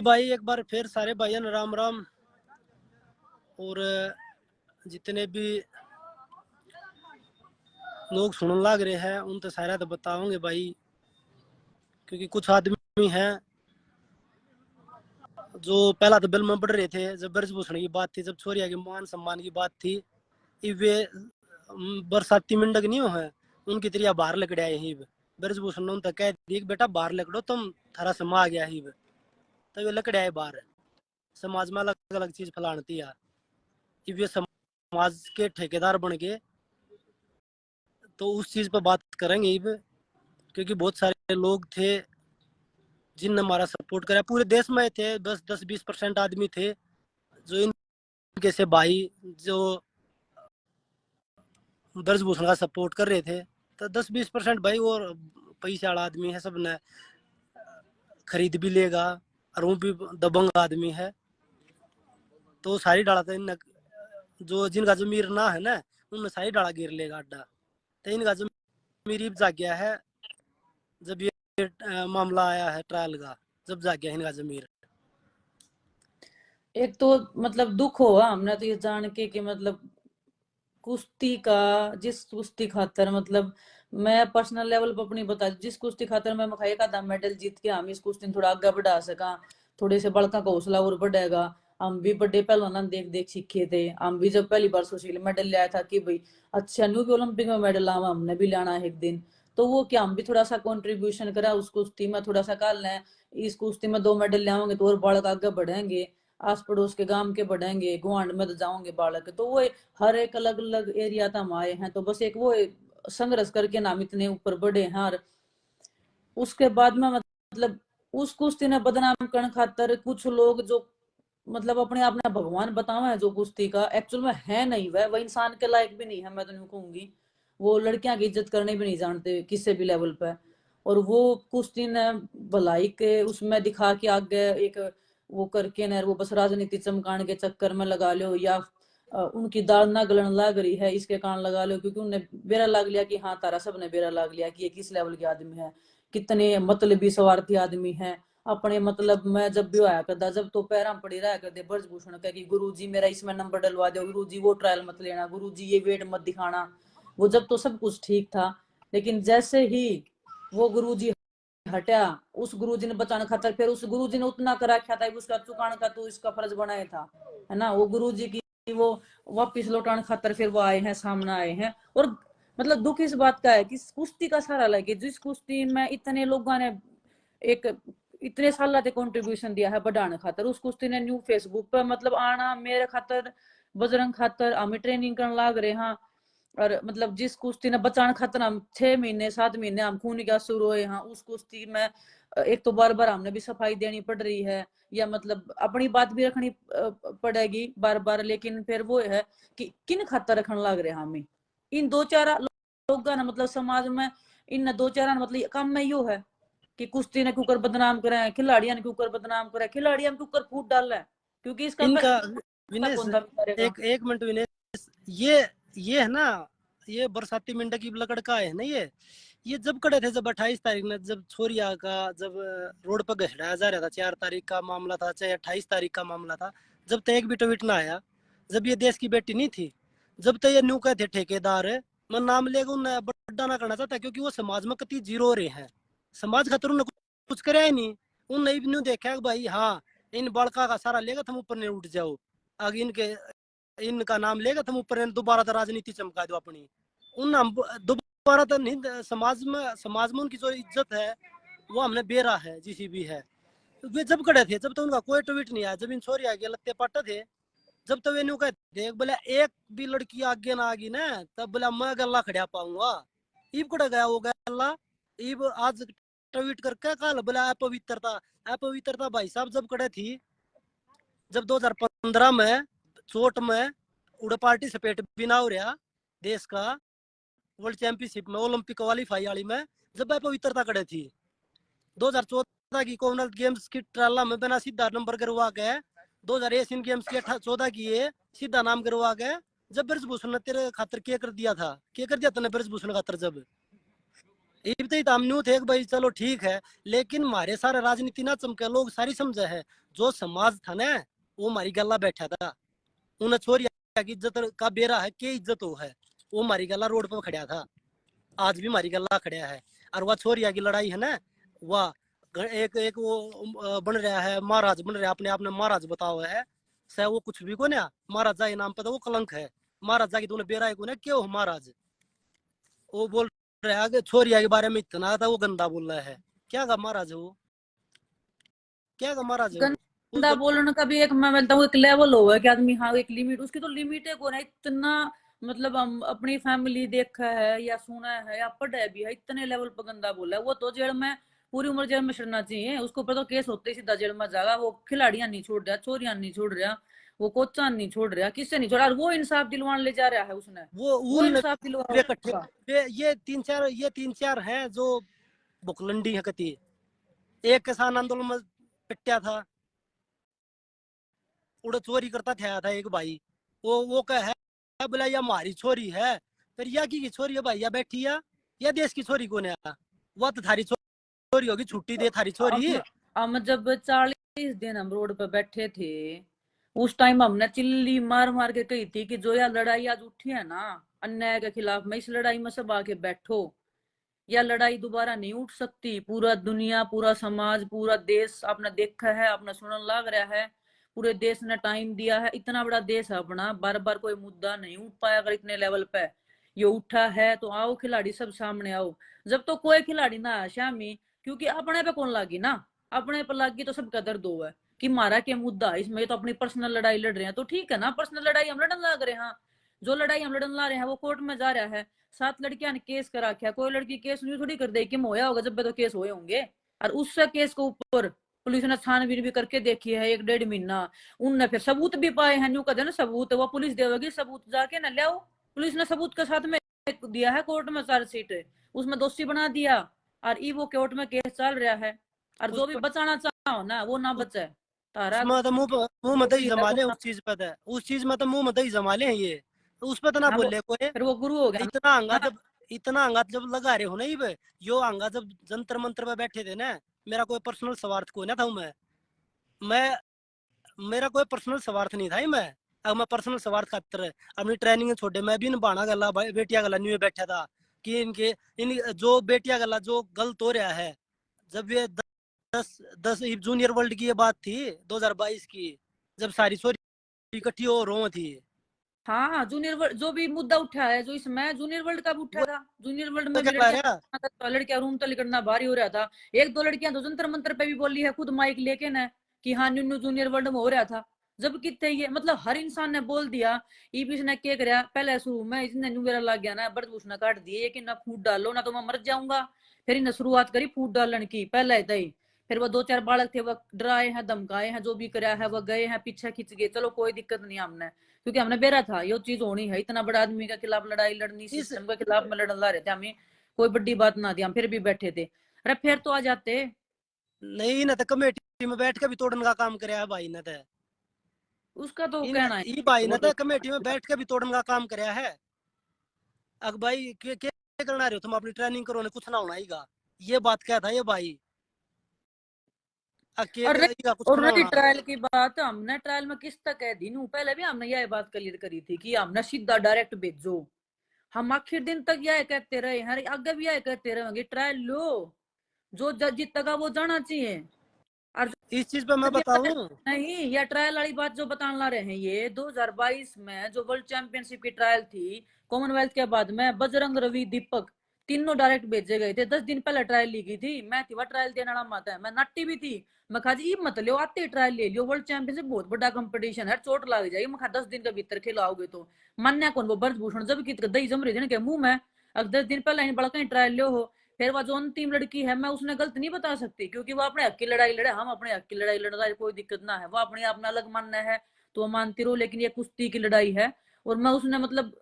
भाई एक बार फिर सारे भाइयों ने राम राम। और जितने भी लोग सुनने लग रहे हैं उन तो सारा तो बताओगे भाई, क्योंकि कुछ आदमी हैं जो पहला तो बिल में पढ़ रहे थे जब ब्रजभूषण की बात थी, जब छोरिया के मान सम्मान की बात थी, वे बरसाती मिंडक नहीं हो है उनकी तरिया बाहर लकड़े आए ही। ब्रजभूषण ने उनका कह दी बेटा बाहर लकड़ो, तुम थारा समा आ गया ही। तो वे लकड़े आए बाहर। समाज में अलग अलग चीज फैलाती है, वे समाज के ठेकेदार बन गए। तो उस चीज पर बात करेंगे, क्योंकि बहुत सारे लोग थे जिनने हमारा सपोर्ट करा। पूरे देश में थे 10-20% आदमी थे जो इनके से भाई जो ब्रजभूषण का सपोर्ट कर रहे थे। तो 10-20% भाई और पैसे वाला आदमी है, सब ने खरीद भी लेगा। और वो भी दबंग आदमी है, तो सारी डाला था इन जो जिनका जमीर ना है ना उनने सारी डाला गिर लेगा अड्डा। तो इनका जमीर जाग गया है जब ये मामला आया है ट्रायल का, जब जाग गया इनका जमीर। एक तो मतलब दुख हुआ हमने तो ये जान के कि मतलब कुश्ती का जिस कुश्ती खातर मतलब मैं पर्सनल लेवल पर अपनी बता, जिस कुश्ती खातर मैं मखाई का दाम मेडल जीत के हम इस कुश्ती थोड़ा आगे बढ़ा सका, थोड़े से बड़का का हौसला और बढ़ेगा। हम भी बड़े पहलवान देख देख सीखे थे। हम भी जब पहली बार सुशील मेडल लिया था कि भाई अच्छा न्यू भी ओलंपिक में मेडल आवा, हमने भी लाना है एक दिन। तो वो क्या हम भी थोड़ा सा कंट्रीब्यूशन करा उस कुश्ती में, थोड़ा सा कर लें। इस कुश्ती में 2 मेडल ले तो और बालक आगे बढ़ेंगे, आस पड़ोस के गांव के बढ़ेंगे, गुआंढ में तो जाओगे बालक। तो वो हर एक अलग अलग एरिया तक हम आए हैं, तो बस एक वो संघर्ष करके नाम इतने ऊपर बढ़े हैं। और उसके बाद में मतलब उस कुश्ती ने बदनाम करने खातर कुछ लोग जो मतलब अपने आप ने भगवान बतावा है, जो कुश्ती का एक्चुअल में है नहीं, वह इंसान के लायक भी नहीं है। मैं तो नहीं कहूंगी, वो लड़कियां की इज्जत करने भी नहीं जानते किसी भी लेवल पे। और वो कुश्ती ने भलाई के उसमें दिखा के आगे एक वो करके न वो बस राजनीति चमकाने के चक्कर में लगा लो, या उनकी दाल ना गलन लग रही है इसके कारण लगा लो, क्योंकि उन्हें बेरा लग लिया कि हाँ तारा सब ने बेरा लग लिया कि ये किस लेवल के आदमी है, कितने मतलबी स्वार्थी आदमी है। अपने मतलब मैं जब भी आया करता, जब तो पैरा पड़ी रहा करते ब्रजभूषण का कि गुरुजी मेरा इसमें नंबर डलवा दो, गुरुजी वो ट्रायल मत लेना, गुरुजी ये वेट मत दिखाना। वो जब तो सब कुछ ठीक था, लेकिन जैसे ही वो गुरुजी हटा, उस गुरुजी ने बचाने खातर फिर उस गुरुजी ने उतना करा क्या था उसका चुकाने का तो इसका फर्ज बनाया था, है ना। वो गुरुजी की वो वापिस लौटाने खातर फिर वो आए हैं, सामने आए हैं। और मतलब दुख इस बात का है कि कुश्ती का सारा लगे, जिस कुश्ती में इतने लोगों ने एक इतने साल से कंट्रीब्यूशन दिया है बढ़ाने खातर, उस कुश्ती ने न्यू फेसबुक पर मतलब आना मेरे खातर बजरंग खातर हमें ट्रेनिंग करने लग रहे हैं। और मतलब जिस कुश्ती ने बचाने खातर हम 6 महीने 7 महीने हम खून का शुरू हुए हैं, उस कुश्ती में एक तो बार बार हमने भी सफाई देनी पड़ रही है, या मतलब अपनी बात भी रखनी पड़ेगी बार बार। लेकिन फिर वो है कि किन खातर रखने लग रहे हैं हमें इन 2-4 लोगों ने, मतलब समाज में इन 2-4 मतलब काम में यो है कि कुश्ती ने क्यों बदनाम करे, खिलाड़ियों ने क्यों बदनाम करे, खिलाड़ियों ने क्यों फूट डाला है, क्योंकि इसका इनका विनेश कौन था करेगा। एक मिनट विनेश, ये है ना, ये बरसाती मिंडा की लकड़ का है ना। ये जब कड़े थे, जब 28 तारीख में जब छोरिया का जब रोड पर घसड़ाया जा रहा था, 4 तारीख का मामला था चाहे 28 तारीख का मामला था, जब तक एक भी ट्वीट ना आया, जब ये देश की बेटी नहीं थी, जब तक ये न्यू कहे थे ठेकेदार है मैं नाम लेगा उन्हें बड़ा ना करना चाहता, क्योंकि वो समाज में कति जीरो रहे हैं। समाज खातर उन्हें कुछ करे ही नहीं। उन्हें न्यू देखा भाई हाँ इन बड़का का सारा लेगा तुम ऊपर नहीं उठ जाओ, आगे इनका नाम लेगा तुम ऊपर दोबारा तो राजनीति चमका दो अपनी। उन दोबारा तो नहीं, समाज में उनकी जो इज्जत है वो हमने बेरा है जिसी भी है। वे जब खड़े थे जब तो उनका कोई ट्वीट नहीं आया, जब इन छोरी आगे लगते पट्टे थे, जब तो वे न्यू कहते बोले एक भी लड़की आगे ना आगी ना तब बोला मैं गल्ला खड़ा पाऊंगा। ईब कड़ा गया वो गल्ला, ईब आज ट्वीट करके कल बोला अपवित्रता। अपवित्रता भाई साहब जब कड़े थी, जब 2015 में चोट में उड़ा पार्टी सपेट बिना हो रहा देश का वर्ल्ड चैंपियनशिप में ओलंपिक क्वालीफाई वाली में, जब वह पवित्रता कड़े थी 2014 की कॉमनवेल्थ गेम्स की ट्राला में बिना सीधा नंबर करवा के, 2000 एशियन गेम्स की 14 की ये सीधा नाम करवा के, जब ब्रजभूषण ने तेरे खातर क्या कर दिया था, क्या कर दिया तूने ब्रजभूषण खातर। जब इब्ते तामन्यू थे भाई चलो ठीक है, लेकिन हमारे सारे राजनीति ना चमके लोग सारी समझे है। जो समाज था ना वो हमारी गला बैठा था, उन्हें छोरिया की इज्जत का बेरा है के इज्जत हो है, वो हमारी गला रोड पर खड़ा था, आज भी हमारी गला खड़ा है। और वह छोरिया की लड़ाई है ना, वह एक एक वो बन रहा है महाराज, बन रहा है अपने आप ने महाराज बता हुआ है, सह वो कुछ भी को ना महाराजा के नाम पे तो वो कलंक है। महाराजा की तूने बेरा को ना क्यों महाराज, वो बोल रहा है कि छोरिया के बारे में इतना था वो गंदा बोल रहा है। क्या का महाराज है वो, क्या का महाराज है वो गंदा बोलने का भी एक, मैं बोलता हूँ, एक लेवल होगा कि आदमी, हाँ एक लिमिट, उसकी तो लिमिट है कौन है इतना। मतलब हम अपनी फैमिली देखा है या सुना है या पढ़ा भी है, इतने लेवल पर गंदा बोला है। वो तो जेल में पूरी उम्र जेल में चढ़ना चाहिए, उसके ऊपर तो केस होते ही सीधा जेल में जाएगा। वो खिलाड़ियां नहीं छोड़ रहा, चोरियां नहीं छोड़ रहा, वो कोचान नहीं छोड़ रहा, किससे नहीं छोड़ रहा, और वो इंसाफ दिलवाने ले जा रहा है उसने, वो वो उन इंसाफ इकट्ठे दिलवाऊंगा। ये तीन चार हैं जो बुकलंडी है कती। एक किसान आंदोलन में पिट्या था, उड़े चोरी करता था एक भाई, वो कह है बोला या हमारी छोरी है, फिर या की छोरी है भाई, या बैठी या देश की छोरी कौन है, वह तो थारी छोरी होगी, छुट्टी दे थारी छोरी। हम जब 40 दिन हम रोड पे बैठे थे, उस टाइम हमने चिल्ली मार मार के कही थी कि जो यह लड़ाई आज उठी है ना अन्याय के खिलाफ में, इस लड़ाई में सब आके बैठो। यह लड़ाई दोबारा नहीं उठ सकती। पूरा दुनिया, पूरा समाज, पूरा देश आपने देखा है, आपने सुनने लग रहा है, पूरे देश ने टाइम दिया है। इतना बड़ा देश है अपना, बार बार कोई मुद्दा नहीं उठ पाया। अगर इतने लेवल पे ये उठा है तो आओ खिलाड़ी सब सामने आओ। जब तो कोई खिलाड़ी ना आया शामी, क्योंकि अपने पे कौन लागी ना, अपने पे लागी तो सबका दर्द हुआ है कि मारा क्या मुद्दा इसमें, तो अपनी पर्सनल लड़ाई लड़ रहे हैं तो ठीक है ना, पर्सनल लड़ाई हम लड़न लग रहे हैं। जो लड़ाई हम लड़न ला रहे हैं वो कोर्ट में जा रहा है। 7 लड़कियां ने केस करा रखा, कोई लड़की केस नहीं थोड़ी कर देगी कि होया होगा, जब भी तो केस हुए होंगे। और उस केस के ऊपर पुलिस ने छानबीन भी करके देखी है 1-1.5 महीना। उनने फिर सबूत भी पाए हैं, न्यू कहते ना सबूत वो पुलिस देगी, सबूत जाके ना ले। पुलिस ने सबूत के साथ में दिया है कोर्ट में चार्जशीट, उसमें दोषी बना दिया। और ई वो कोर्ट में केस चल रहा है। और जो भी बचाना चाहो ना वो ना बचे। तारा उसमें तो मुंह में दही दोषी है जमा वो ले ना, उस चीज पे तो, उस चीज में तो मुंह में दही जमा ले ये, तो उस पर तो ना हाँ वो बोले कोई। फिर वो गुरु हो गया इतना हंगा ना। जब इतना हंगा जब लगा रहे हो ना ये यो हंगा जब जंतर मंत्र पे बैठे थे ना, मेरा कोई पर्सनल स्वार्थ कोई ना था। मैं मेरा कोई पर्सनल स्वार्थ नहीं था। मैं अब मैं पर्सनल स्वार्थ खातर अपनी ट्रेनिंग छोड़े मैं भी बाणा गला बेटिया गला न्यू बैठा था कि इनके इन जो बेटिया गला जो गलत हो रहा है। जब ये 10 जूनियर वर्ल्ड की ये बात थी 2022 की, जब सारी सोरी इकट्ठी हो रो थी। हाँ हाँ, जूनियर वर्ल्ड जो भी मुद्दा उठा है, जो इसमें जूनियर वर्ल्ड कब उठा वो था, जूनियर वर्ल्ड में तो भी क्या कह रहा, लड़कियां रूम तक करना भारी हो रहा था। 1-2 लड़कियां तो जंतर मंतर पे भी बोली है खुद माइक लेके ना कि हाँ न्यू जूनियर वर्ल्ड में हो रहा था। जब कितने ये मतलब हर इंसान ने बोल दिया। ईबीस ने क्या कराया पहले शुरू में, इसने न्यू मेरा लग गया ना बर्दभूष ने काट दिए कि ना फूट डालो ना तो मैं मर जाऊंगा। फिर इन्हें शुरुआत करी फूट डालने की पहले ही। फिर वो 2-4 बालक थे, वो डराए हैं धमकाए हैं, जो भी कराया है वो गए हैं पीछे खींच गए, चलो कोई दिक्कत नहीं हमने, क्योंकि हमने बेरा था ये चीज होनी है। इतना बड़ा आदमी के खिलाफ लड़ाई लड़नी, इस सिस्टम के खिलाफ में लड़न ला रहे थे हमें, कोई बड़ी बात ना थी, हम फिर भी बैठे थे। अरे फिर तो आ जाते। नहीं ना तो कमेटी में बैठ के भी तोड़ने का काम कराया है भाई ने तो। उसका तो इन कहना है ई भाई वो ने तो तो कमेटी में बैठ के भी तोड़ने का काम कराया है। अब भाई के करना रहे हो तुम, अपनी ट्रेनिंग करो ने कुछ ना होना हीगा, ये बात क्या था ये भाई, और अकेले का कुछ और ना रही होना। ट्रायल की बात, हमने ट्रायल में किस तक कह दी नू, पहले भी हमने यह बात क्लियर करी थी कि हमने सीधा डायरेक्ट भेजो। हम आखिर दिन तक यह कहते रहे हैं, आगे भी यह कहते रहेंगे ट्रायल लो, जो जीतेगा वो जाना चाहिए। और इस चीज पे मैं बताऊं, नहीं, ये ट्रायल वाली बात जो बताने ला रहे हैं, ये 2022 में जो वर्ल्ड चैंपियनशिप की ट्रायल थी कॉमनवेल्थ के बाद में, बजरंग, रवि, दीपक तीनों डायरेक्ट भेजे गए थे। 10 दिन पहले ट्रायल ली गई थी, मैं थी वह ट्रायल देने वाला माता है, मैं नाटी भी थी। मैं कहा जी मत लियो, आते ट्रायल ले लियो, वर्ल्ड चैंपियनशिप बहुत बड़ा कंपटीशन है, चोट लग जाएगी। मैं 10 दिन के भीतर खिलाओगे तो मान्या कौन, वो ब्रजभूषण जब की दही जम रही थी के मुंह में। अब 10 दिन पहले बड़ा कहीं ट्रायल लियो हो। फिर वह जो अंतिम लड़की है, मैं उसने गलत नहीं बता सकती, क्योंकि वो अपने हक की लड़ाई लड़े, हम अपने हक की लड़ाई लड़ रहा है, कोई दिक्कत ना है। वो अपने अपना अलग मानना है तो वो मानती रहो, लेकिन ये कुश्ती की लड़ाई है। और मैं उसने मतलब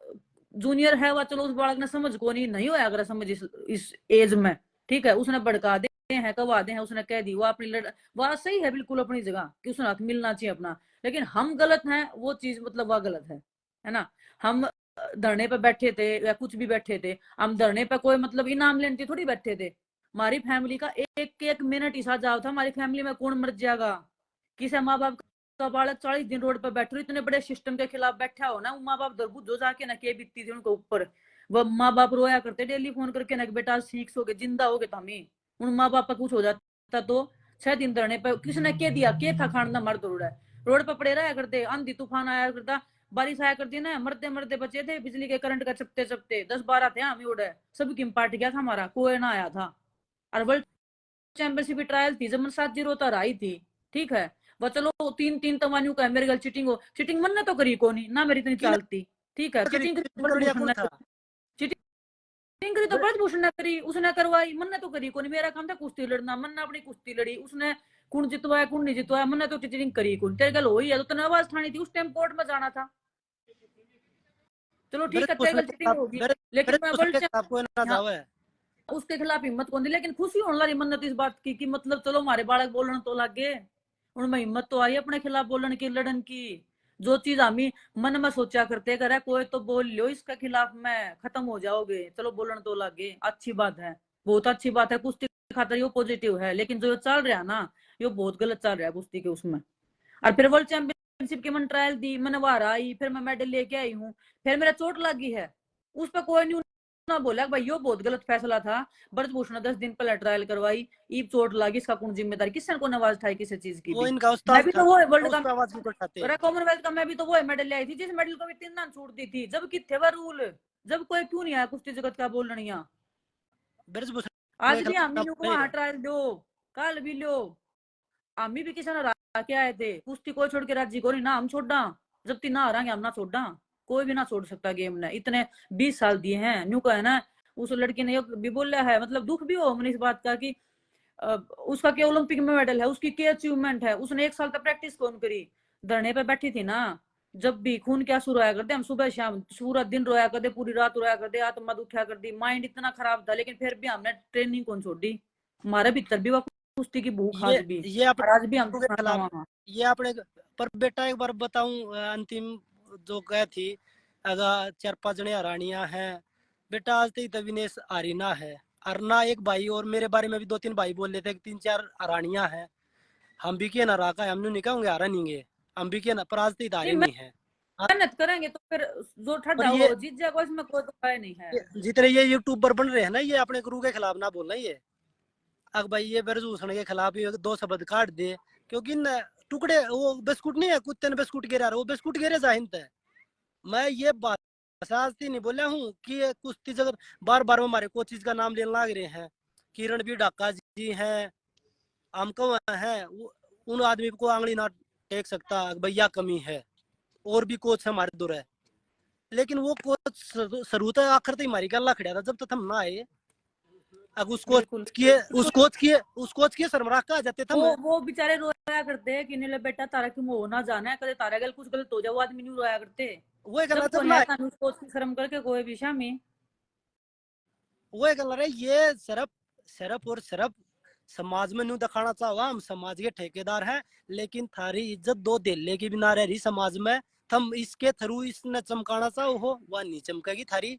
जूनियर है वह, चलो उस बालक ने समझ को नहीं होया अगर समझ इस एज में, ठीक है, उसने भड़का दे हैं कवा दे हैं, उसने कह दी वो अपनी वह सही है बिल्कुल अपनी जगह कि उसने हक मिलना चाहिए अपना। लेकिन हम गलत हैं वो चीज मतलब वह गलत है ना। हम धरने पे बैठे थे या कुछ भी बैठे थे, हम धरने पे कोई मतलब इनाम लेने के थोड़ी बैठे थे। हमारी फैमिली का एक एक मिनट हिस्सा जाओ था, हमारी फैमिली में कौन मर जाएगा। किसी माँ बाप का बालक 40 दिन रोड पर बैठे, इतने बड़े सिस्टम के खिलाफ बैठा हो ना, वो माँ बाप दरबुद हो जाके ना के बीतती थी उनके ऊपर। वो माँ बाप रोया करते डेली फोन करके ना, बेटा सीख सो गए, जिंदा हो गए तो हमें। उन माँ बाप का कुछ हो जाता तो 6 दिन धरने पर किसने के दिया, के था खाना मर दौड़ है। रोड पर पड़े रहा करते, आंधी तूफान आया करता, बारिश आया करती ना, मरते मरते बचे थे बिजली के करंट का चपते चपते, 10-12 थे हम उड़े, सब किम पार्ट गया था हमारा, कोई ना आया था। और वर्ल्ड चैंपियनशिप ट्रायल थी जब मन 7-0 तो आई थी, ठीक है। वो चलो 3-3 तवान्यू का मेरे गल चीटिंग हो, चीटिंग मन ने तो करी को नहीं ना, मेरी इतनी की चालती, ठीक है। चीटिंग करनिया ब्रजभूषण कौन ने, था? चीटिंग करी तो ब्रजभूषण ने करी, उसने करवाई, मन ने तो करी को नहीं। मेरा काम था कुश्ती लड़ना, मन ने अपनी कुश्ती लड़ी, उसने कौन जितवाया कौन नहीं जितवाया, मन ने तो चीटिंग करी कौन। तेरे गल हुई है तो तने आवाज ठानी थी, उस टाइम कोर्ट में जाना था। चलो ठीक है, तेरे गल चीटिंग होगी, लेकिन मैं ब्रजभूषण वर्ल्ड के खिलाफ कोई ना चैंपियन, जावे। उसके खिलाफ हिम्मत कौन दी। लेकिन खुशी होने लगी मन इस बात की कि मतलब चलो हमारे बालक बोलन तो लगे, उनमें हिम्मत तो आई अपने खिलाफ बोलन की, लड़न की। जो चीज हम मन में सोचा करते करे कोई तो बोल लो इसके खिलाफ में खत्म हो जाओगे, चलो बोलन तो लगे, अच्छी बात है, बहुत अच्छी बात है। कुश्ती खातर ये पॉजिटिव है, लेकिन जो चल रहा है ना, ये बहुत गलत चल रहा है कुश्ती के उसमें। और फिर वर्ल्ड चैंपियनशिप की मन ट्रायल दी, मैंने बाहर आई, फिर मैं मेडल लेके आई हूँ, फिर मेरा चोट लगी है। उस पर कोई नहीं ना बोला भाई यो बहुत गलत फैसला था, ब्रजभूषण 10 दिन पहले ट्रायल करवाई, ईब चोट लगी, इसका कौन जिम्मेदारी, किसने को आवाज उठाई किसी चीज की वो भी। इनका मैं उस्ताद भी तो वो है उठाते, वर्ल्ड उस का, पर आवाज क्यों उठाते? कॉमनवेल्थ का मैं भी तो वो है मेडल ले आई थी, जिस मेडल को भी 3 दिन छूट दी थी, जब कितने वह रूल, जब कोई क्यों नहीं आया कुश्ती जगत का बोलनिया। ब्रजभूषण के आज भी हम खिलाफ को नहीं वहां रहे। ट्रायल दो, कल भी लो, हम भी किसी ने हरा के आए थे, कुश्ती कोई छोड़ के राजी को नहीं ना, हम छोड़ा, जब तीन ना हरांगे हम ना छोड़ा, कोई भी ना छोड़ सकता गेम ने, इतने 20 साल दिए हैं न्यू का है ना। उस लड़की ने भी बोला है, मतलब दुख भी हो मैंने इस बात का कि उसका क्या ओलंपिक में मेडल है, उसकी क्या अचीवमेंट है, उसने 1 साल तक प्रैक्टिस कौन करी, धरने पे बैठी थी ना। जब भी खून क्या रोया करते हम, सुबह शाम पूरा दिन रोया करते, पूरी रात रोया करते, आत्मा दुखा कर दी, माइंड इतना खराब था, लेकिन फिर भी हमने ट्रेनिंग कौन छोड़ी, हमारे भीतर भी वो कुश्ती की भूख आज भी, ये और आज भी हम अपने तो के खाना खिलाफ, वहां। ये अपने। पर बेटा एक बार बताऊं, अंतिम जो गए थी, अगर 4-5 जने हरानियां हैं बेटा, आज तक विनेश आरीना है, अरना एक भाई, और मेरे बारे में भी 2-3 भाई बोल लेते 3-4 हरानियां हैं। हम भी के ना राका, हमने नहीं कहूंगे हारा नहीं है, हम भी के ना, पर आज तक नहीं हारे नहीं है। मेहनत करेंगे तो फिर जो और ठंडा ये वो जीत जाएगा, इसमें कोई दुखाई नहीं है। जितने ये यूट्यूबर बन रहे हैं ना, ये अपने गुरु के खिलाफ ना बोलना। ये अग भाई ये ब्रजभूषण के खिलाफ ये 2 शब्द काट दे, क्योंकि न टुकड़े, वो बिस्कुट नहीं है, कुत्ते ने बिस्कुट गिरा रहा, वो बिस्कुट गिरे जाहिंत है। मैं ये बात शास्त्री नहीं बोला हूँ कि ये कुश्ती जगत बार बार हमारे कोचिज का नाम लेने लग रहे हैं, किरण भी ढाका जी हैं, हमको है, उन आदमी को आंगली ना टेक सकता भैया, कमी है। और भी कोच हमारे दूर है, लेकिन वो कोच शुरू तक आखिर तक हमारी गल्ला खड़ा था, जब तक हम ना आए। अब बिल्कुल उस कोच के सरमराह कहा जाते थे। वो बेचारे रोया करते हैं कि नहीं बेटा तारा क्यों हो ना जाना है, कदे तारा गल कुछ गलत हो जाए, वो आदमी नहीं रोया करते। वो गल जब जब कोई ना है तानू उसको उसकी शर्म करके कोई भी शामी। वो गल रहे, ये सिर्फ सिर्फ और सिर्फ समाज में नहीं दिखाना चाहो, हम समाज के ठेकेदार हैं, लेकिन थारी इज्जत दो दिल्ले की भी ना रह रही समाज में। तुम इसके थ्रू इसने चमकाना चाहो हो, वह नहीं चमकेगी थारी,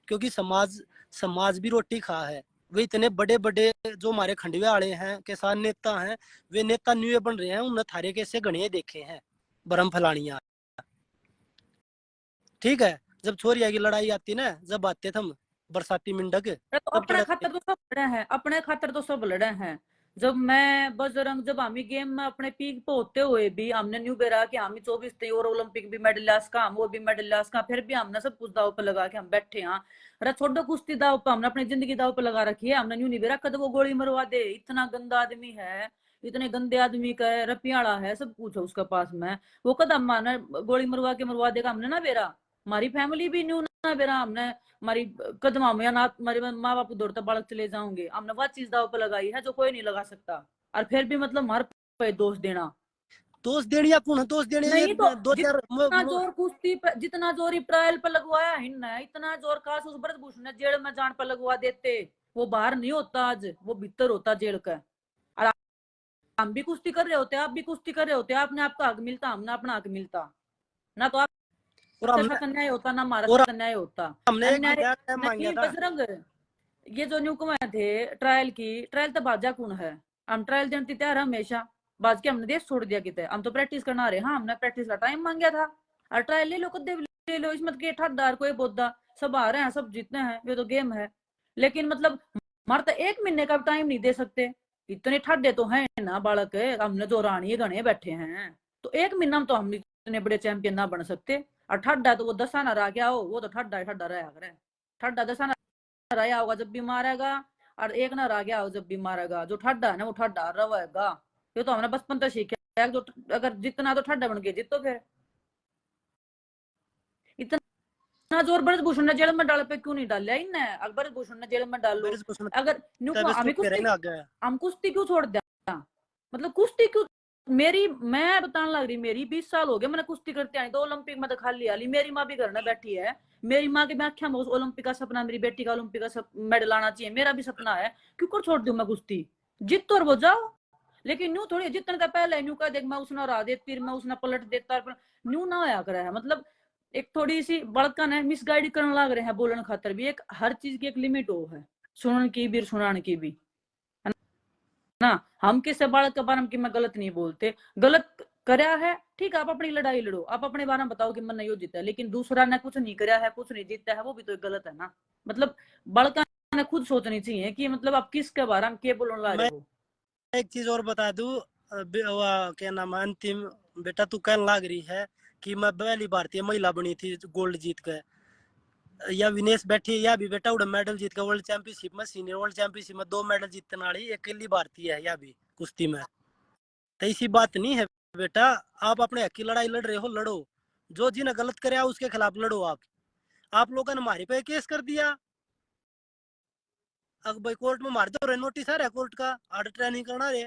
क्योंकि समाज समाज भी रोटी खा है। वे इतने बड़े बड़े जो हमारे खंडवे वाले हैं, किसान नेता हैं, वे नेता न्यू बन रहे हैं, उन्हें थारे कैसे गणे देखे हैं बरम फलानिया। ठीक है, जब छोरिया की लड़ाई आती ना, जब आते थे हम बरसाती मिंडक, तो तब अपने चढ़ते। खातर तो सब लड़े हैं, अपने खातर तो सब लड़े हैं। जब मैं बजरंग, जब हम गेम में अपने पीक पे होते हुए भी हमने न्यू बेरा कि हम 24 थे और ओलंपिक भी मेडल लास का, हम वो भी मेडल लास का, फिर भी हमने सब कुछ दाव पे लगा के हम बैठे हैं। अरे छोड़ो कुश्ती दाव पे, हमने अपनी जिंदगी दाव पे लगा रखी है, हमने न्यू नहीं बेरा कद वो गोली मरवा दे, इतना गंदा आदमी है, इतने गंदे आदमी का है, रपियाड़ा है, सब कुछ है उसके पास में, वो कदम माना गोली मरवा देगा हमने ना बेरा। हमारी फैमिली भी न्यू ना बेरा, हमने हमारी कदम में या ना हमारे माँ बाप दौड़ता बालक चले जाओगे, हमने वह चीज दाव पर लगाई है जो कोई नहीं लगा सकता। और फिर भी मतलब हमारे पे दोष देना, दोष देने या कौन दोष देने, ये नहीं तो 2-4 जितना जोर कुश्ती पे, जितना जोर ट्रायल पे लगवाया है, इतना जोर काश उस ब्रजभूषण ने जेल में जान पर लगवा देते, वो बाहर नहीं होता आज, वो भीतर होता जेल का। और हम भी कुश्ती कर रहे होते, आप भी कुश्ती कर रहे होते, आपने आपका हक मिलता, हमने अपना हक मिलता ना, तो आप और हमने साथ अन्याय होता ना हमारा और साथ अन्याय होता। हमने एक अन्याय महीना टाइम मांगा नहीं था। बजरंग, ये जो न्यूकम थे ट्रायल तो बाजा कौन है, हम ट्रायल देने तैयार हमेशा, बाज के हमने देश छोड़ दिया कितने, हम तो प्रैक्टिस करना रहे। हाँ हमने प्रैक्टिस का टाइम मांगा था और ट्रायल ले लो कदे ले लो, इसमें के ठहरदार कोई बोदा सब आ रहे हैं सब जीतने हैं, ये तो गेम है। लेकिन मतलब हमारा तो 1 महीने का टाइम नहीं दे सकते, इतने ठंडे तो हैं ना बालक, हमने जो रानी गणे बैठे हैं तो 1 महीना में तो हम इतने बड़े चैंपियन ना बन सकते। और ठंडा तो वो दसाना रहा क्या हो, वो तो ठंडा रहा करे, ठंडा दसाना रहा होगा जब भी मारेगा, और एक ना रह गया हो जब भी मारेगा। जो ठंडा है ना वो ठंडा रहेगा, ये तो हमने बचपन से सीखा है, जो अगर जितना तो ठंडा बन गया जितो फिर। इतना जोर ब्रजभूषण ने जेल में डाल पे क्यों नहीं डाला इनने, अगर ब्रजभूषण ने जेल में डाल लो, मेरे कुछ अगर न्यू को तबीयत हमें कह रही कुश्ती, ना आ गया। हम कुश्ती क्यों छोड़ दिया, मतलब कुश्ती क्यों, मेरी मैं बताने लग रही, मेरी 20 साल हो गए मैंने कुश्ती करते आई, तो ओलंपिक में तो खाली आली, मेरी माँ भी घर में बैठी है, मेरी माँ की व्याख्या में ओलंपिक का सपना, मेरी बेटी का ओलंपिक का मेडल आना चाहिए, मेरा भी सपना है, क्यों कर छोड़ दूं मैं कुश्ती, जीत तो वो जाओ। लेकिन न्यू थोड़ी जितने का पहले न्यू का देख मैं उसने हरा देती, मैं उसने पलट देता, न्यू ना होया करा है। मतलब एक थोड़ी सी बड़कन है, मिसगाइड करने लग रहे हैं बोलने खातर भी, एक हर चीज की एक लिमिट हो है, सुनने की भी सुनाने की भी है ना। हम किसी बालक के बारे में कि मैं गलत नहीं बोलते, गलत करया है ठीक है, आप अपनी लड़ाई लड़ो, आप अपने बारे में बताओ कि मैंने यो जीता है, लेकिन दूसरा ने कुछ नहीं करया है, कुछ नहीं जीता है, वो भी तो गलत है ना। मतलब बड़का ने खुद सोचनी चाहिए कि मतलब आप किसके बारे में क्या बोलने ला रहे मैं हो। एक चीज और बता दूं, क्या नाम है, अंतिम बेटा तू कहने लग रही है कि मैं पहली भारतीय महिला बनी थी गोल्ड जीत कर, या विनेश बैठी या भी बेटा उड़ा मेडल जीत कर वर्ल्ड चैंपियनशिप में, सीनियर वर्ल्ड चैंपियनशिप में 2 मेडल जीतने वाली अकेली भारतीय है या भी कुश्ती में। तो ऐसी बात नहीं है बेटा, आप अपने हक की लड़ाई लड़ रहे हो लड़ो, जो जिन्हें गलत करे उसके खिलाफ लड़ो। आप लोगों ने हमारे पे केस कर दिया, अब भाई कोर्ट में मार दो, नोटिस आ रहा है कोर्ट का, आर्ट ट्रेनिंग करना रहे,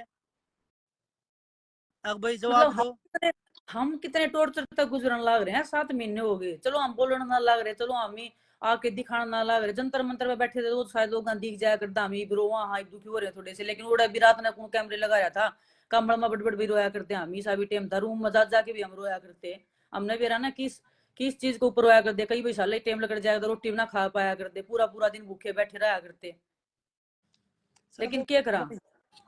अब भाई मतलब जवाब दो। हम कितने टॉर्चर तक गुजरने लग रहे हैं, 7 महीने हो गए, चलो हम बोलने ना लग रहे, चलो हम ही आके दिखाना ना लग रहे, जंतर मंतर में बैठे थे तो शायद लोग दिख जाया करता, हम ही ब्रो वहां दुखी हो रहे थोड़े से, लेकिन उड़ा भी रात ने कौन कैमरे लगाया था, कमर में बड़ भी रोया करते, हम ही सा भी टाइम था, रूम में जाके भी हम रोया करते, हमने भी रहा ना किस किस चीज को ऊपर रोया करते, कई भाई साल टाइम लग जाएगा, रोटी भी ना खा पाया करते, पूरा पूरा दिन भूखे बैठे रहा करते। लेकिन चलो क्या करा,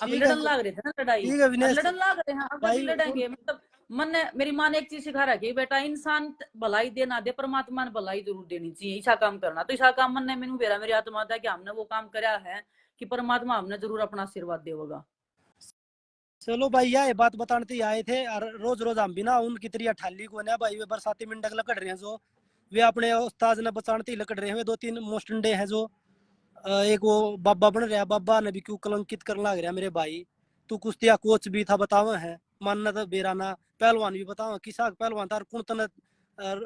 अभी ठीक है, लड़न लाग रहे थे ना लड़ाई, ठीक है और विनेश लड़न लाग रहे हैं आगे भी भाई। लड़ेंगे। मतलब मन ने मेरी माँ ने एक चीज सिखा रखी, बेटा इंसान भलाई दे ना दे, परमात्मा ने भलाई जरूर देनी चाहिए, ऐसा काम करना, तो ऐसा काम मन ने मैनू मेरा मेरी आत्मा था कि हमने वो काम कराया है कि परमात्मा हमने जरूर अपना आशीर्वाद देगा। चलो भाई ये बात बताने तो ही आए थे, और रोज रोज हम भी ना उनकी तरह ठाली को ना भाई, वे बरसाती मिंडक लकड़ रहे हैं जो, वे अपने उस्ताद ने बचाने लकड़ रहे हैं, वे 2-3 मोस्टंडे हैं जो, एक वो बाबा बन रहा, बाबा ने भी क्यों कलंकित करने लग रहा मेरे भाई। तू कुश्तिया कोच भी था बतावा है, मानना तो बेराना पहलवान भी बतावा, किसा पहलवान था, कौन तने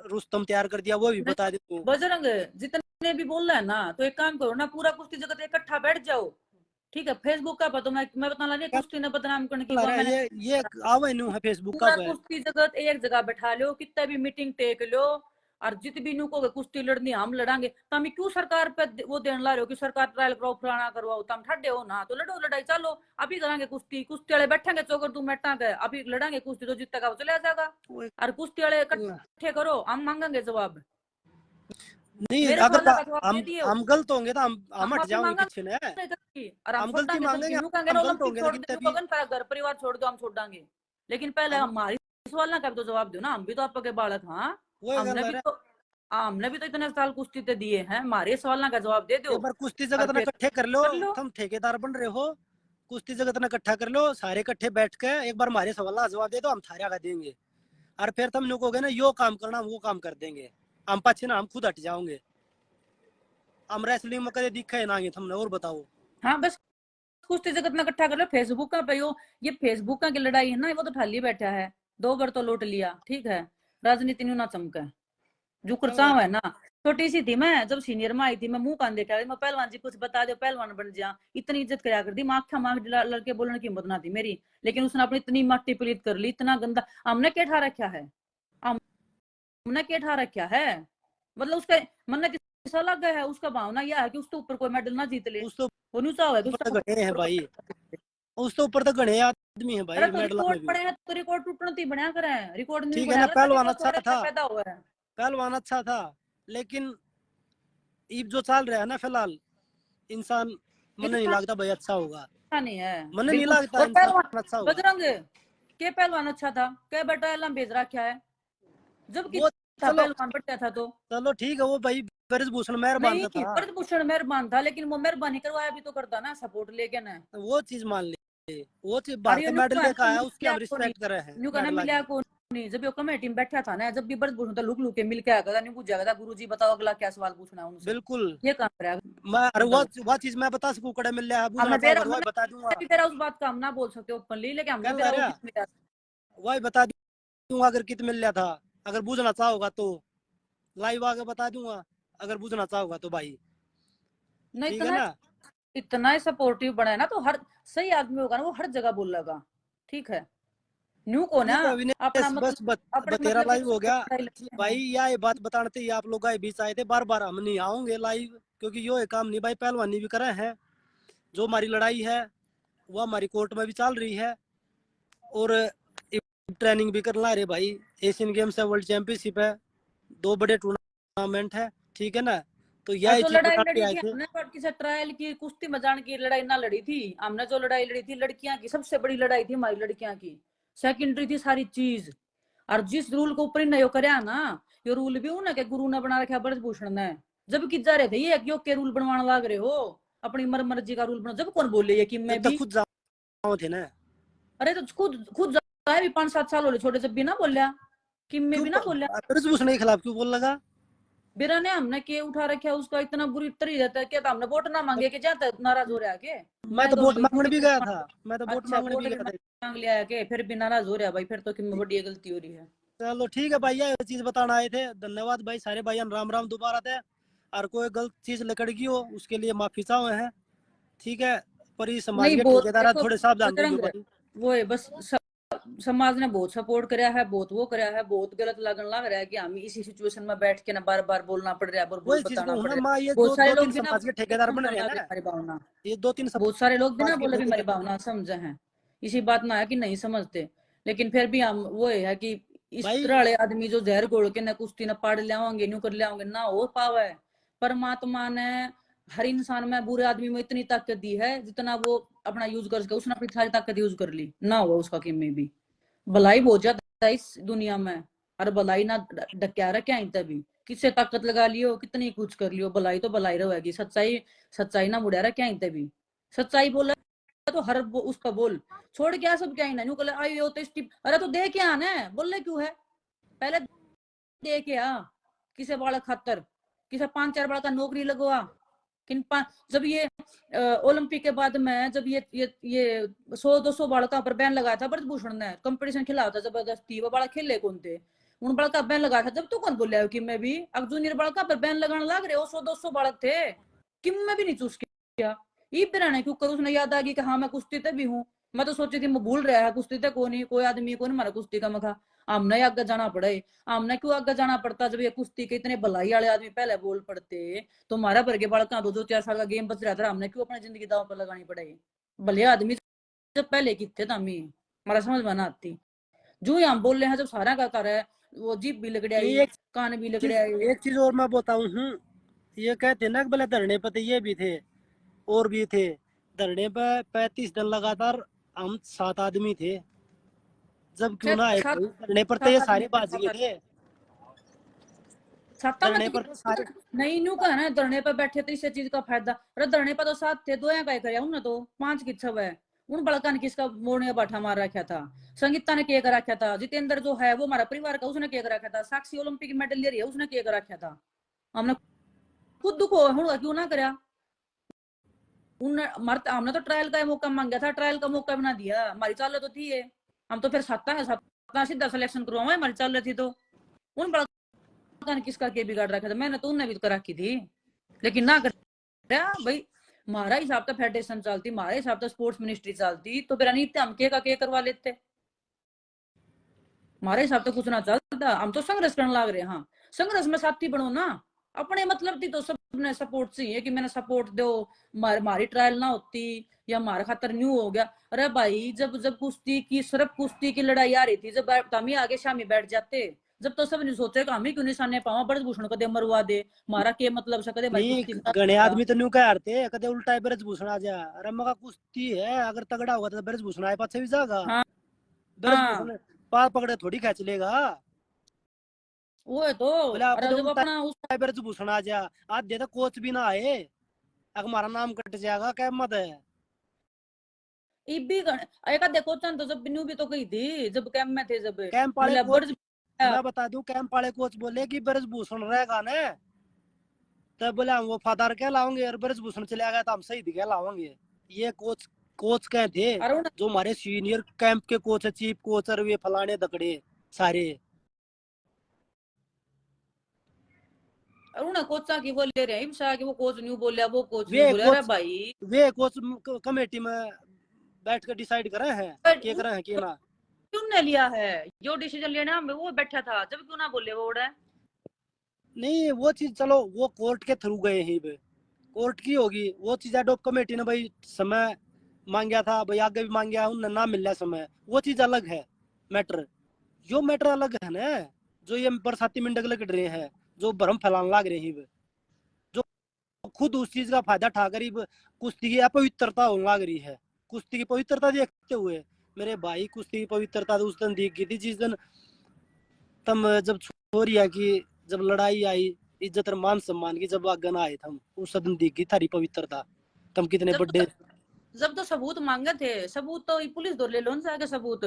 रुस्तम तैयार कर दिया वो भी बता दे तू। बजरंग जितने भी बोल रहे हैं ना, तो एक काम करो ना, पूरा कुश्ती जगत इकट्ठा बैठ जाओ, ठीक है, फेसबुक का तो मैं बताने लगी कुश्ती ने बदनाम करने की वो मैंने, ये आवे न्यू है फेसबुक का पूरा पे। कुश्ती जगत एक जगह बैठा लो, कितना भी मीटिंग टेक लो, और जित भी नु को कुश्ती लड़नी हम लड़ांगे, तो हम क्यों सरकार पे वो देने ला रहे हो कि सरकार ट्रायल कराओ फलाना करवाओ, तुम ठड्डे हो ना, तो लड़ो लड़ाई चलो, अभी करांगे कुश्ती, कुश्ती वाले बैठेंगे चौकर तू मैटा के, अभी लड़ांगे कुश्ती, तो जीतेगा वो चले जाएगा, और कुश्ती वाले इकट्ठे करो, हम मांगेंगे जवाब, नहीं मेरे अगर सवाल का जवाब दे दिए हो, हम गलत होंगे तो हम हम हट माफी जाओगे मांगा पीछे ने, और हम हम छोड़ गलती देंगे सब मांगेंगे, चीज, यूं कहेंगे ना हम गलत ओलंपिक होंगे छोड़ लेकिन दो, तभी सारा घर परिवार छोड़ दो, हम छोड़ देंगे, लेकिन पहले हम हमारी सवाल ना कर, तो जवाब दो ना, हम भी तो आपके बालक, हाँ वही गल है। हमने भी तो इतने साल कुश्ती ते दिए हैं, हमारे सवाल ना का जवाब दे दो, एक बार कुश्ती और जगत ने फिर इकट्ठे कर लो, कर लो। तुम ठेकेदार बन रहे हो, कुश्ती जगत ने इकट्ठा कर लो, सारे इकट्ठे बैठ के एक बार हमारे सवाल का जवाब दे दो, हम थारे का देंगे, और फिर तुम लोग कहोगे ना यो काम करना, हम वो काम कर देंगे, हम पाछे ना हम खुद हट जाओगे, हम रेसलिंग में कदे दिखे ना तुमने, और बताओ। हाँ बस कुश्ती जगत में इकट्ठा कर लो, फेसबुक का पे ये फेसबुक का की लड़ाई है ना, वो तो ठाली बैठा है, 2 बार तो लूट लिया, ठीक है, राजनीति न्यू ना चमका, जो चलो कुर्साव है ना, छोटी सी थी मैं जब सीनियर में आई थी, मैं मुंह कान देखा मैं पहलवान जी कुछ बता दो पहलवान बन जा, इतनी इज्जत करा कर दी, मैं आख्या मांग लड़के बोलने की हिम्मत ना थी मेरी, लेकिन उसने अपनी इतनी मट्टी पलीत कर ली, इतना गंदा, हमने क्या ठा रखा है, हमने क्या ठा रखा है, मतलब उसका मन ने किसा लग गया है, उसका भावना यह है कि उसके ऊपर कोई मेडल ना जीत ले, उस तो वो नहीं चाह है कि ऊपर उसका तो घने हैं भाई, उस तो ऊपर तो घने आदमी है अरे भाई तो मेडल में रिकॉर्ड भी। पड़े हैं, तो रिकॉर्ड टूटना थी, बना कर रिकॉर्ड नहीं ठीक है ना, बनाया तो पहलवान रिकॉर्ड अच्छा थोड़े से था, पैदा हुआ है। पहलवान अच्छा था, लेकिन ये जो चल रहा है ना फिलहाल, इंसान मन नहीं इतना लगता भाई अच्छा होगा, अच्छा नहीं है मन नहीं बिल्कुल। लगता और पहलवान इंसान अच्छा होगा। बजरंग के पहलवान अच्छा था, क्या बेटा एलम भेज रखा है जब कि वो था चलो, पहलवान बढ़िया था तो। चलो ठीक है, वो भाई ब्रजभूषण मेहरबान नहीं का था, ब्रजभूषण मेहरबान था, लेकिन वो मेहरबानी करवाया भी तो करता ना सपोर्ट लेके ना। तो वो चीज मान ली, वो चीज और भारत ये का न्यू मेडल का लेकर ना आया, उसकी मिला हम को नहीं, रिस्पेक्ट कर रहे हैं न्यू का ना मेडल मिला की। को नहीं। जब ये कमेटी में बैठा था ना, जब भी ब्रजभूषण तो लुक लुक के मिल के आया नहीं पूछा था गुरु जी बताओ अगला क्या सवाल पूछना है उनसे। बिल्कुल। ये काम रहा मैं, अरे बताओ। वो चीज मैं बता सकूं, कड़े मिल रहा है, हमने पूछना बेरा चाहोगे तो वही बता दूंगा। मतलब भी बेरा उस बात का हम ना बोल सकते ओपनली, लेकिन हमने कल बेरा वो रहा, किस मिला। वही बता दूंगा अगर कित मिल रहा था, अगर पूछना चाहोगा तो लाइव आके बता दूंगा, अगर पूछना चाहोगा तो भाई। नहीं ठीक है इतना ना। इतना ही सपोर्टिव बना है ना, तो हर सही आदमी होगा ना वो हर जगह बोलेगा। ठीक है। न्यू को ना ठीक है अपना विनेश, मतलब बस अपने तेरा मतलब के लाइव हो गया लड़ाई लड़ते भाई, हैं। ये बात बताने थे, ये आप लोग आए बीच आए थे, बार बार हम नहीं आओगे लाइव, क्योंकि यो काम नहीं भाई, पहलवानी भी करे हैं, जो हमारी लड़ाई है वो हमारी कोर्ट में भी चल रही है, और ट्रेनिंग भी करना रहे भाई। एशियन गेम्स है, वर्ल्ड चैंपियनशिप है, दो बड़े टूर्नामेंट है, ठीक है ना, तो और यही जो चीज लड़ाई बताने लड़ी आए थी थे। हमने किसी ट्रायल की कुश्ती मैदान की लड़ाई ना लड़ी थी हमने, जो लड़ाई लड़ी थी लड़कियां की सबसे बड़ी लड़ाई थी हमारी लड़कियां की। सेकेंडरी थी सारी चीज। और जिस रूल को ऊपर ने करया ना, ये रूल भी उन्हें के गुरु ने बना रखा ब्रजभूषण ने। जब कि जा रहे थे ये योग के रूल बनवाने लाग रहे हो, अपनी मर्जी का रूल बना, जब कौन बोले ये कि जब मैं तक भी। खुद जाओ थे ना, अरे तो खुद खुद जाए भी 5-7 साल हो रहे छोटे, जब भी ना बोलिया कि मैं क्यों भी ना बोलिया। ब्रजभूषण के खिलाफ क्यों बोल लगा। बिरा ने हमने के उठा रखा उसका इतना बुरी तरी रहता है, क्या तो हमने वोट ना मांगे के जाता नाराज हो रहा के। मैं मैं तो तो वोट बिल्कुल मांगने भी भी गया था, मैं तो वोट अच्छा मांगने वोट भी भी गया था। मांग लिया है के फिर भी नाराज हो रहा भाई, फिर तो कि बड़ी गलती हो रही है। चलो ठीक है भाई, ये चीज बताना आए थे, धन्यवाद भाई सारे भाई, राम राम दोबारा थे, और कोई गलत चीज लकड़ गई हो उसके लिए माफी चाहे हैं, ठीक है, पर ये समाज नहीं के बहुत ठेकेदार देखो थोड़े सावधान रहियो बजरंग भाई। वो है बस समाज ने बहुत सपोर्ट कराया है, बहुत वो कराया है, बहुत गलत लगन लग रहा है कि हम इसी सिचुएशन में बैठ के ना बार बार बोलना पड़ रहा है और बोल वही चीज बताना कहूँ पड़ ना, रहा है। माँ ये बहुत जो सारे दो तीन लोग भी ना समाज के ठेकेदार बन समझा रहे हैं ना ना, हमारी भावना। ये दो तीन बहुत सारे लोग भी ना समाज के बोले भी हमारी ठेकेदार। भावना समझे हैं। इसी बात ना है कि नहीं समझते, लेकिन फिर भी हम वो है कि इस तरह भाई वाले आदमी जो जहर घोल के न कुश्ती न पाड़ लियाओगे न्यू कर लियाओगे ना हो पावे। परमात्मा ने हर इंसान में बुरे आदमी में इतनी ताकत दी है जितना वो अपना यूज कर सके, उसने अपनी सारी ताकत यूज कर ली ना हुआ उसका किमी भी। भलाई बहुत ज्यादा है इस दुनिया में। और भलाई ना डक्या रखे आई तभी किससे ताकत लगा लियो कितनी कुछ कर लियो, भलाई तो भलाई रहेगी। सच्चाई सच्चाई ना मुड़िया रखे आई तभी। सच्चाई बोला तो हर उसका बोल छोड़ क्या सब क्या ही ना न्यू कल आई हो तो अरे तो दे क्या आना है बोले क्यों है। पहले दे के आ किसे बालक खातर, किसे 5-4 बालक का नौकरी लगवा। जब ये ओलंपिक के बाद में जब ये 100-200 बालका पर बैन लगाया था ब्रजभूषण ने, कंपटीशन खिलाया था जबरदस्ती, वो बालक खेले कौन थे। उन बालका बैन लगाया था जब तो कौन बोलिया कि मैं भी अब जूनियर बालका पर बैन लगाने लग रहे हो, 100-200 बालक थे कि मैं भी नहीं चूस किया। ये पिराने क्यों कर उसने याद आ गई कि हाँ मैं कुश्ती ते भी हूँ। मैं तो सोची थी मैं भूल रहा है कुश्ती ते को नहीं कोई आदमी को नहीं मारा कुश्ती का मखा। हमने आगे जाना पड़े। हमने क्यों आगे जाना पड़ता जब ये कुश्ती के इतने भलाई वाले आदमी पहले बोल पड़ते। तो हमारा भर के बालका 2-4 साल का गेम बच रहा था, हमने क्यों अपनी जिंदगी दांव पर लगानी पड़ेगी। भले आदमी जब पहले कितने तमी हमारा समझ में ना आती। जो ही हम बोल रहे हैं जब सारा का कर है, वो जीप भी लग आई एक कान भी लग चीज, आई। एक चीज और मैं बताऊं हूँ, ये कहते ना कि भले धरने पे तो ये भी थे, और भी थे, धरने पे 35 दिन लगातार हम 7 आदमी थे, जब क्यों ना आए सात कोई धरने पर, तो ये सात आदमी सारे थे बाज सात गए आदमी थे, सत्ता में धरने तो पर तो सारे। नहीं न्यू का ना धरने पर बैठे तो इस चीज का फायदा। अरे धरने पर तो 7 थे, 2 या का करे उन तो 5 की छव है। उन बड़का ने किसका मोड़ने बाठा मार रखा था। संगीता ने केक रखा था, जितेंद्र जो है वो हमारा परिवार का उसने केक रखा था, साक्षी ओलंपिक मेडल ले रही है उसने केक रखा था। हमने खुद दुख होगा क्यों ना करा। उन हमने तो ट्रायल का मौका मांगा था, ट्रायल का मौका बना दिया, हमारी चाल तो थी ये। हम तो फिर सत्ता सीधा सिलेक्शन करवाए हमारी चाल रही थी तो। उन बड़का ने किसका के बिगाड़ रखा था, मैंने तो उन्हें भी कर रखी थी लेकिन ना कर भाई। हमारा हिसाब तो फेडरेशन चलती, हमारे हिसाब तो स्पोर्ट्स मिनिस्ट्री चलती, तो फिर अनित हम के का के करवा लेते। हमारे हिसाब तो कुछ ना चलता, हम तो संघर्ष करने लग रहे। हाँ संघर्ष में साथी बनो ना। अपने मतलब थी तो सबने सपोर्ट चाहिए कि मैंने सपोर्ट दो, हमारी ट्रायल ना होती या हमारे खातर न्यू हो गया। अरे भाई जब जब कुश्ती की सिर्फ कुश्ती की लड़ाई आ रही थी, जब तमी आगे शामी बैठ जाते, जब तो सब नहीं सोचे हम ही क्यों निशाने पावा ब्रजभूषण कदे मरवा दे मारा के मतलब से कदे हमारी नहीं कुश्ती में गणे आदमी तो न्यू कह हारते कदे उल्टा है ब्रजभूषण आ जा। अरे मगा कुश्ती है अगर तगड़ा होगा तो ब्रजभूषण आए पाछे भी जाएगा। हाँ हाँ ब्रजभूषण पार पकड़े थोड़ी खींच लेगा। वो है तो। बोले आप अरे कदे जब उल्टा अपना उस है ब्रजभूषण आ जा। आज दे तो कोच भी ना आए अगर हमारा नाम कट जाएगा क्या मत है। इबी एक देखो चंद तो जब बिन्नू भी तो गई थी जब कैंप में थे जब कैंप वाले बोले कोच ब्रज मैं बता दूं कैंप वाले कोच बोले कि ब्रजभूषण रहेगा ना तब बोले हम वफादार क्या लाओगे और ब्रजभूषण चले गया तो हम शहीद क्या लाओगे। ये कोच कोच क्या थे अरे उन जो हमारे सीनियर कैंप के कोच है चीफ कोच और वे फलाने दकड़े सारे। अरुण कोचा की बोले रहे हिमशा की वो कोच न्यू बोलिया वो कोच न्यू वे बोले अरे कोच भाई वे कोच कमेटी में बैठ कर डिसाइड करे हैं क्या करे हैं कि ना। क्यों ने लिया है जो डिसीजन लेना वो बैठा था जब क्यों ना बोले वो उड़ा नहीं वो चीज चलो वो कोर्ट के थ्रू गए ही कोर्ट की होगी वो चीज एडोप कमेटी ने भाई समय मांगा था भाई आगे भी मांगा उनने ना मिला समय वो चीज अलग है मैटर। जो मैटर अलग है ना जो ये बरसाती मिंडक लग रहे हैं जो भ्रम फैलाने लग रहे हैं जो खुद उस चीज का फायदा उठाकर ही कुश्ती की अपवित्रता होने लग रही है। कुश्ती की पवित्रता देखते हुए मेरे भाई कुश्ती की पवित्रता तो उस दिन देख गई थी जिस दिन तम जब छोरिया की जब लड़ाई आई इज्जत और मान सम्मान की जब आगन आए थे उस दिन देख गई थारी पवित्रता तुम कितने जब बड़े। जब तो सबूत मांगे थे सबूत तो पुलिस दो ले लो ना आगे सबूत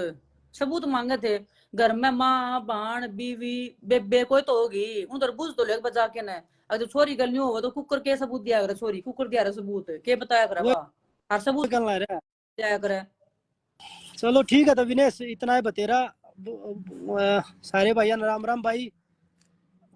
सबूत मांगे थे घर में माँ बाण बीवी बेबे कोई तो होगी उधर बुझ तो ले बजा के ना अगर छोरी गल नहीं हो तो कुकर के सबूत दिया करे छोरी कुकर दिया रहा सबूत के बताया करे वो वाह हर सबूत करना रहा। दिया करे चलो ठीक है तो विनेश इतना है बतेरा सारे भैया राम राम भाई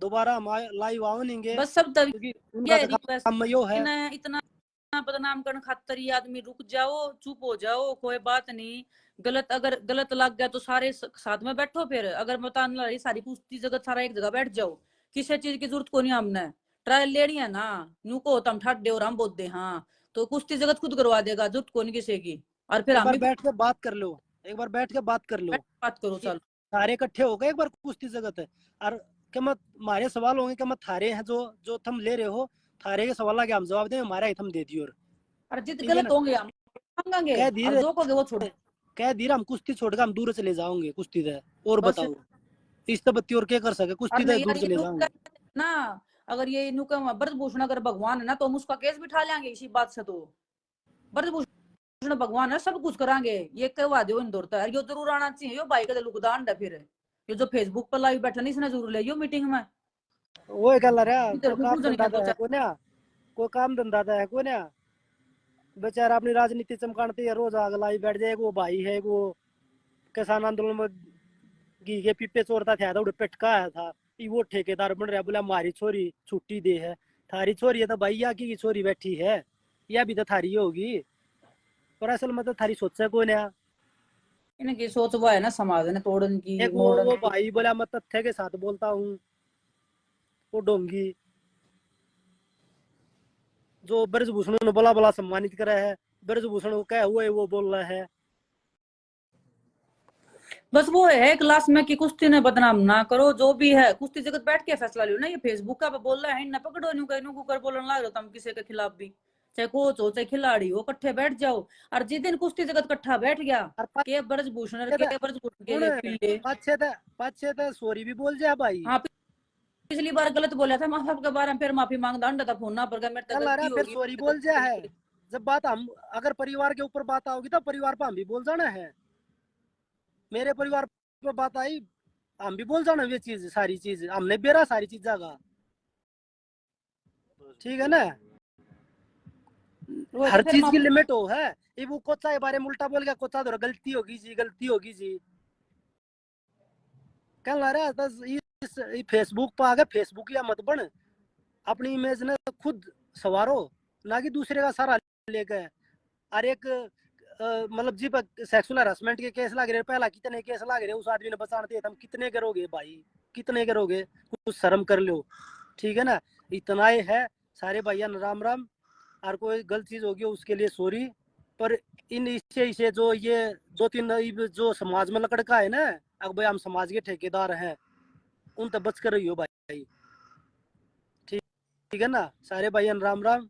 दोबारा हम लाइव आओगे बस सब तब क्योंकि उनका ये तो रिक्वेस्ट काम यो है। इतना इतना बदनाम करने खातर ये आदमी रुक जाओ चुप हो जाओ कोई बात नहीं गलत अगर गलत लग गया तो सारे साथ में बैठो फिर अगर बताने लड़ी सारी कुश्ती जगत सारा एक जगह बैठ जाओ किसी चीज की जरूरत को नहीं हमने ट्रायल लेनी है ना न्यू को हम ठाडे और हम बोलते हाँ तो कुश्ती जगत खुद करवा देगा जरूरत को नहीं किसी की और फिर एक हम बार भी बैठ के बात कर लो एक बार बैठ के बात कर लो बात करो ये चल सारे इकट्ठे हो गए एक बार कुश्ती जगत है और क्या मत हमारे सवाल होंगे क्या मत थारे हैं जो जो तुम ले रहे हो थारे के सवाल के हम जवाब दें हमारा ही तुम दे दियो और जित ठीक है गलत ना। होंगे हम मांगेंगे कह और धीरे जो कहोगे वो छोड़ कह धीरे हम कुश्ती छोड़ के हम दूर चले जाओगे कुश्ती से और बस बताओ इस तो बत्ती और क्या कर सके और कुश्ती से नहीं यार दूर ये चले नुक जाओगे। ना अगर ये नुक ब्रजभूषण अगर भगवान है ना तो हम उसका केस बिठा लेंगे इसी बात से तो ब्रजभूषण भगवान है सब कुछ करांगे ये कहवा दो इन दौड़ता है यो जरूर आना चाहिए यो भाई का लुकदान है फिर ये जो फेसबुक पर लाइव बैठा नहीं इसने जरूर ले यो मीटिंग में वो क्या रहा इधर कोई मुंह काम जन धंधा क्या तो दो है को ना कोई काम धंधा तो है को ना बेचारा अपनी राजनीति चमकाते है रोज आग लाई बैठ जाए वो भाई है वो किसान आंदोलन में घी के पीपे चोरता था तो पिटका आया था वो ठेकेदार बन रहा बोला हमारी छोरी छुट्टी दे है थारी छोरी है तो भैया की छोरी बैठी है या भी तो थारी होगी पर असल में तो थारी सोच है कोई ना। इनकी सोच वो है ना समाज ने तोड़न की एक मोड़न वो की भाई बोला मैं तथ्य के साथ बोलता हूँ वो डोंगी जो ब्रजभूषण ने बोला बोला सम्मानित करा है ब्रजभूषण को क्या हुआ है वो बोल रहा है। बस वो है क्लास में कि कुश्ती ने बदनाम ना करो जो भी है कुश्ती जगत बैठ के फैसला लियो ना ये फेसबुक का बोल रहा है ना पकड़ो न्यू कहीं कुकर बोलने लग रहे तुम किसी के खिलाफ भी चाहे कोच हो चाहे खिलाड़ी हो इकट्ठे बैठ जाओ और जिस दिन कुश्ती जगत इकट्ठा बैठ गया के ब्रजभूषण के ब्रजभूषण के पिल्ले पाछे तो सॉरी भी बोल जा भाई। हाँ पिछली बार गलत बोला था माफी के बारे में फिर माफी मांगता अंडा था फोन ना पर मेरे तो कल आ रहा गलती फिर होगी सॉरी बोल जा है जब बात हम अगर परिवार के ऊपर बात आओगी तो परिवार पर हम भी बोल जाना है। मेरे परिवार पर बात आई हम भी बोल जाना ये चीज सारी चीज हमने बेरा सारी चीज जागा ठीक है ना। हर फिर चीज की माफी लिमिट हो है ये वो कोचा के बारे में उल्टा बोल गया कोचा तो गलती होगी जी कल आ रहा इस फेसबुक पर आ गए फेसबुक या मत बन अपनी इमेज ने खुद सवारो ना कि दूसरे का सारा लेके और एक मतलब जी सेक्सुअल हरासमेंट के केस लग रहे पहला कितने केस लग रहे उस आदमी ने बचाते हम कितने करोगे भाई कितने करोगे कुछ शर्म कर लो ठीक है ना। इतना ही है सारे भैया राम राम और कोई गलत चीज होगी उसके लिए सॉरी पर इन इसे जो ये दो तीन जो समाज में लकड़का है ना अब भाई हम समाज के ठेकेदार हैं उन तक बच कर रही हो भाई। ठीक है ना, सारे भाइयों राम राम।